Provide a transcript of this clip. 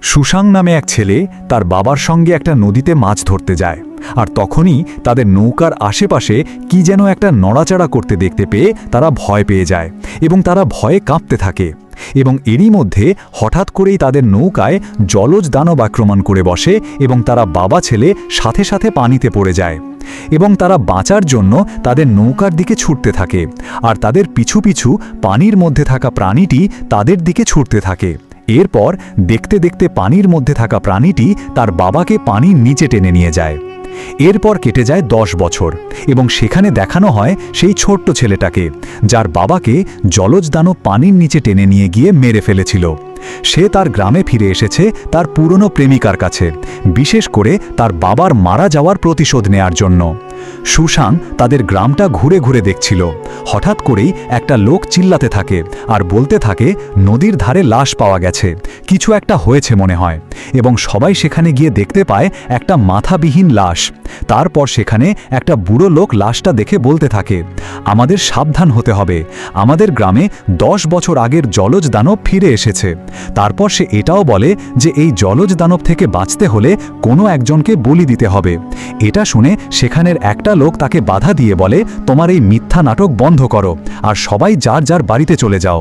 সুশাং নামে এক ছেলে তার বাবার সঙ্গে একটা নদীতে মাছ ধরতে যায়, আর তখনই তাদের নৌকার আশেপাশে কি যেন একটা নড়াচড়া করতে দেখতে পেয়ে তারা ভয় পেয়ে যায় এবং তারা ভয়ে কাঁপতে থাকে। এবং এরই মধ্যে হঠাৎ করেই তাদের নৌকায় জলজ দানব আক্রমণ করে বসে এবং তারা বাবা ছেলে সাথে সাথে পানিতে পড়ে যায় এবং তারা বাঁচার জন্য তাদের নৌকার দিকে ছুটতে থাকে, আর তাদের পিছু পিছু পানির মধ্যে থাকা প্রাণীটি তাদের দিকে ছুটতে থাকে। এরপর দেখতে দেখতে পানির মধ্যে থাকা প্রাণীটি তার বাবাকে পানির নিচে টেনে নিয়ে যায়। এরপর কেটে যায় 10 বছর এবং সেখানে দেখানো হয় সেই ছোট্ট ছেলেটাকে, যার বাবাকে জলজ দানব পানির নিচে টেনে নিয়ে গিয়ে মেরে ফেলেছিল। সে তার গ্রামে ফিরে এসেছে তার পুরনো প্রেমিকার কাছে, বিশেষ করে তার বাবার মারা যাওয়ার প্রতিশোধ নেয়ার জন্য। সুশাং তাদের গ্রামটা ঘুরে ঘুরে দেখছিল। হঠাৎ করেই একটা লোক চিল্লাতে থাকে আর বলতে থাকে, নদীর ধারে লাশ পাওয়া গেছে, কিছু একটা হয়েছে মনে হয়। এবং সবাই সেখানে গিয়ে দেখতে পায় একটা মাথাবিহীন লাশ। তারপর সেখানে একটা বুড়ো লোক লাশটা দেখে বলতে থাকে, আমাদের সাবধান হতে হবে, আমাদের গ্রামে 10 বছর আগের জলজ দানব ফিরে এসেছে। তারপর সে এটাও বলে যে এই জলজ দানব থেকে বাঁচতে হলে কোনো একজনকে বলি দিতে হবে। এটা শুনে সেখানের একটা লোক তাকে বাধা দিয়ে বলে, তোমার এই মিথ্যা নাটক বন্ধ করো আর সবাই যার যার বাড়িতে চলে যাও।